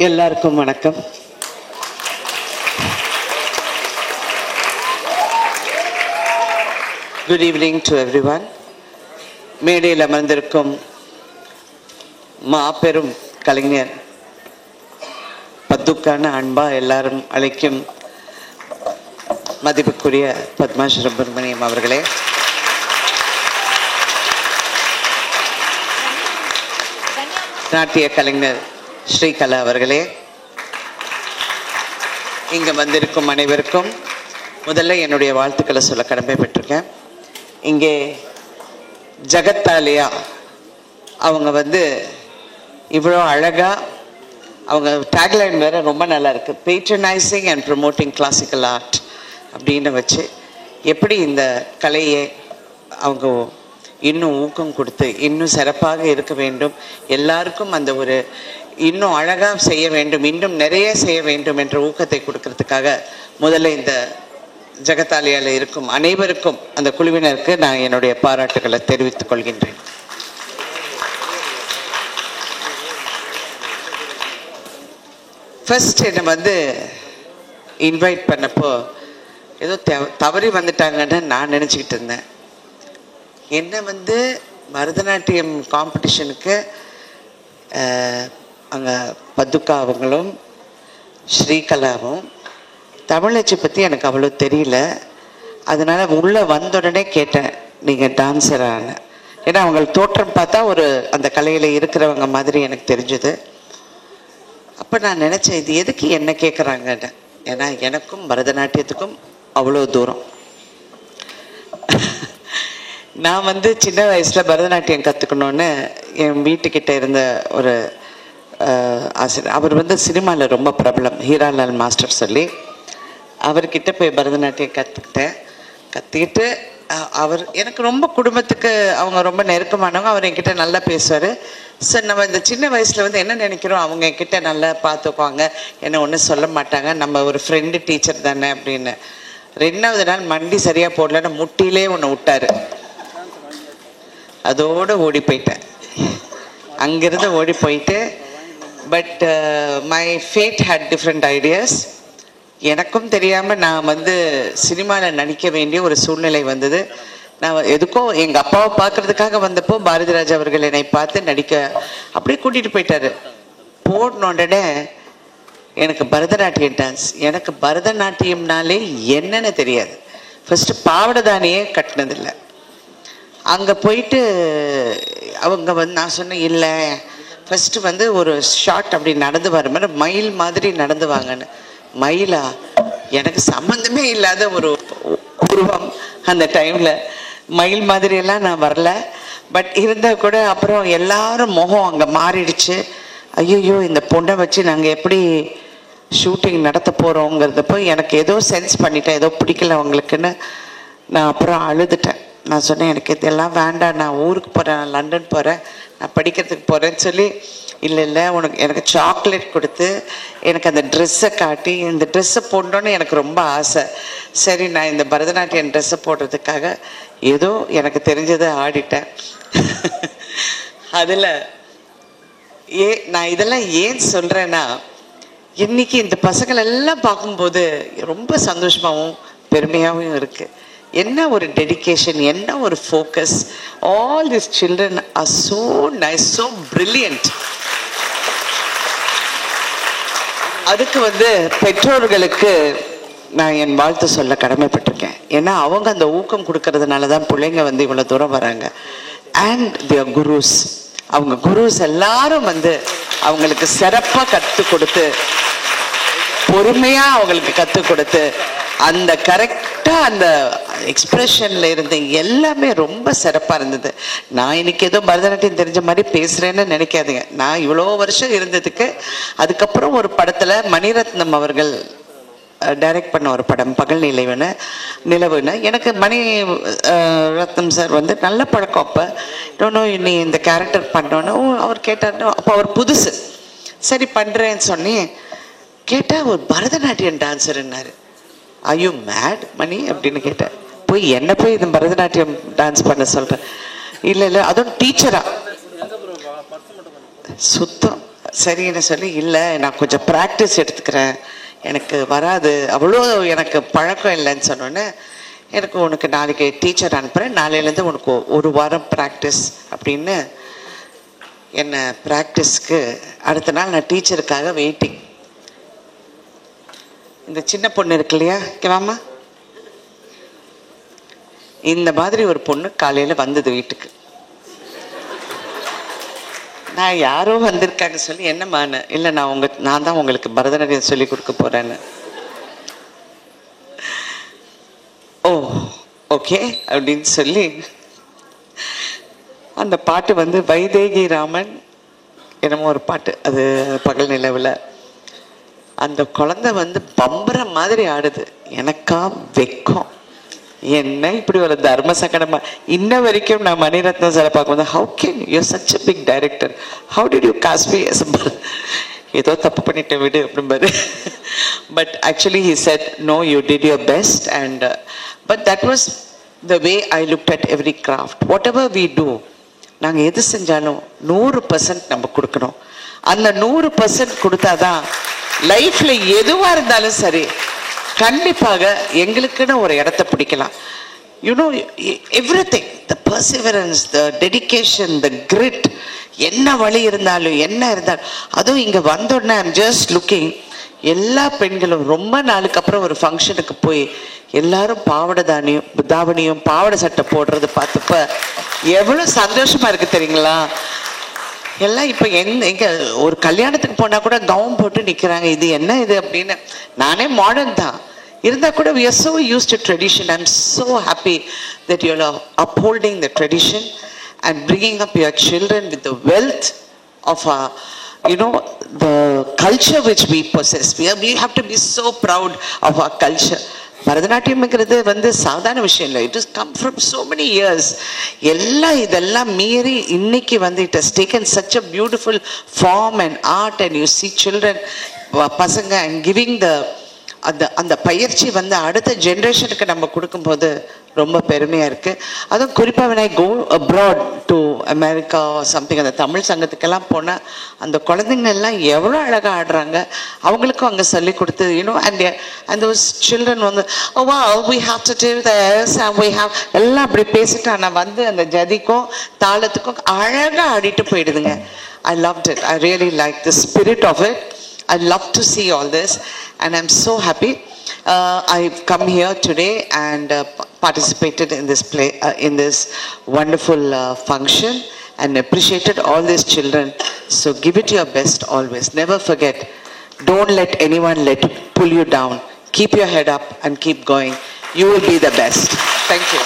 எல்லாருக்கும் வணக்கம். Good evening to everyone. மேடையில் அமர்ந்திருக்கும் மாபெரும் கலைஞர் பத்துக்கான அன்பா எல்லாரும் அழைக்கும் மதிப்புக்குரிய பத்மா சுப்பிரமணியம் அவர்களே, நாட்டிய கலைஞர் ஸ்ரீகலா அவர்களே, இங்கே வந்திருக்கும் அனைவருக்கும் முதல்ல என்னுடைய வாழ்த்துக்களை சொல்ல கடமைப்பட்டிருக்கேன். இங்கே ஜகத்தாலியா அவங்க இவ்வளோ அழகாக அவங்க டேக்லைன் வேறு ரொம்ப நல்லா இருக்குது, patronising and promoting classical art அப்படின்னு வச்சு எப்படி இந்த கலையை அவங்க இன்னும் ஊக்கம் கொடுத்து இன்னும் சிறப்பாக இருக்க வேண்டும், எல்லாருக்கும் அந்த ஒரு இன்னும் அழகாக செய்ய வேண்டும், இன்னும் நிறைய செய்ய வேண்டும் என்ற ஊக்கத்தை கொடுக்கறதுக்காக முதல்ல இந்த ஜகத்தாலியாவில் இருக்கும் அனைவருக்கும் அந்த குழுவினருக்கு நான் என்னுடைய பாராட்டுகளை தெரிவித்துக் கொள்கின்றேன். ஃபர்ஸ்ட் என்னை இன்வைட் பண்ணப்போ ஏதோ தவறி வந்துட்டாங்கன்னு நான் நினச்சிக்கிட்டு இருந்தேன். என்னை பரதநாட்டியம் காம்படிஷனுக்கு அங்கே பத்துக்கா அவங்களும் ஸ்ரீகலாவும் தமிழச்சி பற்றி எனக்கு அவ்வளோ தெரியல. அதனால் உள்ளே வந்த உடனே கேட்டேன், நீங்கள் டான்ஸரான? ஏன்னா அவங்களுக்கு தோற்றம் பார்த்தா ஒரு அந்த கலையில் இருக்கிறவங்க மாதிரி எனக்கு தெரிஞ்சுது. அப்போ நான் நினச்சேன், இது எதுக்கு என்ன கேட்குறாங்கன்னு. ஏன்னா எனக்கும் பரதநாட்டியத்துக்கும் அவ்வளோ தூரம். நான் சின்ன வயசில் பரதநாட்டியம் கற்றுக்கணுன்னு என் வீட்டுக்கிட்ட இருந்த ஒரு ஆசிரியர், அவர் சினிமாவில் ரொம்ப பிரபலம், ஹீராலால் மாஸ்டர் சொல்லி, அவர்கிட்ட போய் பரதநாட்டியம் கற்றுக்கிட்டு அவர் எனக்கு ரொம்ப குடும்பத்துக்கு அவங்க ரொம்ப நெருக்கமானவங்க. அவர் என்கிட்ட நல்லா பேசுவார். ஸோ நம்ம இந்த சின்ன வயசில் என்ன நினைக்கிறோம், அவங்க என்கிட்ட நல்லா பார்த்துக்குவாங்க, என்ன ஒன்றும் சொல்ல மாட்டாங்க, நம்ம ஒரு ஃப்ரெண்டு டீச்சர் தானே அப்படின்னு. 2வது நாள் மண்டி சரியாக போடலன்னு முட்டிலே ஒன்று விட்டார். அதோடு ஓடி போயிட்டேன், அங்கிருந்து ஓடி போயிட்டு. But my fate had different ideas. எனக்கும் தெரியாமல் நான் சினிமாவில் நடிக்க வேண்டிய ஒரு சூழ்நிலை வந்தது. நான் எதுக்கோ எங்கள் அப்பாவை பார்க்குறதுக்காக வந்தப்போ பாரதிராஜா அவர்கள் என்னை பார்த்து நடிக்க அப்படியே கூட்டிகிட்டு போயிட்டாரு. போன உடனே எனக்கு பரதநாட்டியம் டான்ஸ், எனக்கு பரதநாட்டியம்னாலே என்னன்னு தெரியாது. ஃபஸ்ட்டு பாவடைதானியே கட்டினதில்லை. அங்கே போயிட்டு அவங்க நான் சொன்னேன், இல்லை ஃபஸ்ட்டு ஒரு ஷார்ட் அப்படி நடந்து வர மாதிரி மயில் மாதிரி நடந்து வாங்கன்னு. மயிலா? எனக்கு சம்மந்தமே இல்லாத ஒரு உருவம் அந்த டைமில். மயில் மாதிரியெல்லாம் நான் வரல. பட் இருந்தால் கூட அப்புறம் எல்லாரும் முகம் அங்கே மாறிடுச்சு. ஐயோ, இந்த பொண்ணை வச்சு நாங்கள் எப்படி ஷூட்டிங் நடத்த போகிறோங்கிறதப்போ எனக்கு ஏதோ சென்ஸ் பண்ணிட்டேன், ஏதோ பிடிக்கல அவங்களுக்குன்னு. நான் அப்புறம் அழுதுட்டேன். நான் சொன்னேன், எனக்கு இதெல்லாம் வேண்டாம், நான் ஊருக்கு போகிறேன், நான் லண்டன் போகிறேன், நான் படிக்கிறதுக்கு போகிறேன்னு சொல்லி, இல்லை எனக்கு சாக்லேட் கொடுத்து எனக்கு அந்த ட்ரெஸ்ஸை காட்டி, இந்த ட்ரெஸ்ஸை போடணுன்னு எனக்கு ரொம்ப ஆசை. சரி, நான் இந்த பரதநாட்டியம் ட்ரெஸ்ஸை போடுறதுக்காக ஏதோ எனக்கு தெரிஞ்சதை ஆடிட்டேன். அதில் நான் இதெல்லாம் ஏன் சொல்கிறேன்னா, இன்னைக்கு இந்த பசங்களெல்லாம் பார்க்கும்போது ரொம்ப சந்தோஷமாகவும் பெருமையாகவும் இருக்குது. என்ன ஒரு டெடிக்கேஷன், என்ன ஒரு focus. All this children are so nice, so brilliant. அதுக்கு பெற்றோர்களுக்கு நான் என் வாழ்த்து சொல்ல கடமைப்பட்டிருக்கேன். ஏன்னா அவங்க அந்த ஊக்கம் கொடுக்கறதுனால தான் பிள்ளைங்க இவ்வளோ தூரம் வராங்க. அண்ட் தியர் குருஸ், அவங்க குருஸ் எல்லாரும் அவங்களுக்கு சிறப்பாக கற்றுக் கொடுத்து, பொறுமையாக அவங்களுக்கு கற்றுக் கொடுத்து, அந்த கரெக்டாக அந்த எக்ஸ்பிரஷனில் இருந்த எல்லாமே ரொம்ப சிறப்பாக இருந்தது. நான் இன்னைக்கு ஏதோ பரதநாட்டியம் தெரிஞ்ச மாதிரி பேசுகிறேன்னு நினைக்காதுங்க. நான் இவ்வளோ வருஷம் இருந்ததுக்கு அதுக்கப்புறம் ஒரு படத்தில் மணிரத்னம் அவர்கள் டைரக்ட் பண்ண ஒரு படம் பகல் நிலவுன்னு எனக்கு மணி ரத்னம் சார் நல்ல பழக்கம். அப்போ இன்னும் நீ இந்த கேரக்டர் பண்ணோன்னு அவர் கேட்டார். அப்போ அவர் புதுசு. சரி பண்ணுறேன்னு சொன்னி கேட்டால் ஒரு பரதநாட்டியம் டான்ஸருன்னாரு. ஆர் யூ மேட் மணி அப்படின்னு கேட்டேன். போய் என்ன போய் இந்த பரதநாட்டியம் டான்ஸ் பண்ண சொல்கிறேன். இல்லை அதுவும் டீச்சரா சுத்தம் சரின்னு சொல்லி, இல்லை நான் கொஞ்சம் ப்ராக்டிஸ் எடுத்துக்கிறேன், எனக்கு வராது, அவ்வளோ எனக்கு பழக்கம் இல்லைன்னு சொன்னோன்னே, எனக்கு உனக்கு நாளைக்கு டீச்சர் அனுப்புகிறேன், நாளையிலேருந்து உனக்கு ஒரு வாரம் ப்ராக்டிஸ் அப்படின்னு என்னை ப்ராக்டிஸ்க்கு அடுத்த நாள் நான் டீச்சருக்காக வெயிட்டிங். இந்த சின்ன பொண்ணு இருக்கு இல்லையா, கேவாமா, இந்த மாதிரி ஒரு பொண்ணு காலையில் வந்தது வீட்டுக்கு. நான் யாரோ வந்திருக்காங்க சொல்லி, என்னம்மான்னு, இல்லை நான் தான் உங்களுக்கு பரதநாட்டியம் சொல்லி கொடுக்க போகிறேன்னு. ஓ ஓகே அப்படின்னு சொல்லி அந்த பாட்டு வந்து வைதேகி ராமன் என்னமோ ஒரு பாட்டு, அது பகல் நிலவில் அந்த குழந்தை வந்து பம்பரம் மாதிரி ஆடுது. எனக்கா வெக்கம், என்ன இப்படி ஒரு தர்ம சங்கடமா. இன்ன வரைக்கும் நான் மணிரத்னம் சாரை பார்க்கும்போது, how can you such a big director, how did you cast me as ஏதோ தப்பு பண்ணிட்டு விடு அப்படிம்பாரு. But actually he said no, you did your best. And but that was the way I looked at every craft. Whatever we do, நாங்கள் எது செஞ்சாலும் 100% நம்ம கொடுக்கணும். அந்த 100% கொடுத்தாதான் லைஃப்ல எதுவாக இருந்தாலும் சரி, கண்டிப்பாக எங்களுக்குன்னு ஒரு இடத்த பிடிக்கலாம். யூனோ எவ்ரிதிங், த பர்சிவரன்ஸ், த டெடிகேஷன், த கிரிட், என்ன வழி இருந்தாலும் என்ன இருந்தாலும். அதுவும் இங்கே வந்தோடனே ஐம் ஜஸ்ட் லுக்கிங், எல்லா பெண்களும் ரொம்ப நாளுக்கு அப்புறம் ஒரு ஃபங்க்ஷனுக்கு போய் எல்லாரும் தாவணியும் பாவாடை சட்டை போடுறது பார்த்தப்ப எவ்வளோ சந்தோஷமா இருக்கு தெரியுங்களா. எல்லாம் இப்போ எங்க ஒரு கல்யாணத்துக்கு போனால் கூட கவுன் போட்டு நிற்கிறாங்க, இது என்ன இது அப்படின்னு. நானே மாடர்ன் தான் இருந்தால் கூட we are so used to tradition. I'm so happy that you are upholding the tradition and bringing up your children with the wealth of the culture which we possess. We have to be so proud of our culture. பரதநாட்டியம்ங்கிறது வந்து சாதாரண விஷயம் இல்லை. It is come from so many years. இதெல்லாம் மீறி இன்னைக்கு வந்து it has taken such a beautiful form and art, and you see children, பசங்க, and giving அந்த பயிற்சி வந்து அடுத்த ஜென்ரேஷனுக்கு நம்ம கொடுக்கும்போது ரொம்ப பெருமையாக இருக்குது. அதுவும் குறிப்பாக when I go abroad to America or something, அந்த தமிழ் சங்கத்துக்கெல்லாம் போனால் அந்த குழந்தைங்க எல்லாம் எவ்வளோ அழகாக ஆடுறாங்க, அவங்களுக்கும் அங்கே சொல்லி கொடுத்து and those children வந்து oh wow we have to do this and we have எல்லாம் அப்படி பேசிட்டு ஆனால் வந்து அந்த ஜதிக்கும் தாளத்துக்கும் அழகாக ஆடிட்டு போயிடுதுங்க. I loved it. I really liked the spirit of it. I love to see all this, and I'm so happy. I've come here today and participated in this in this wonderful function, and appreciated all these children. So give it your best always. Never forget. Don't let anyone pull you down. Keep your head up and keep going. You will be the best. Thank you.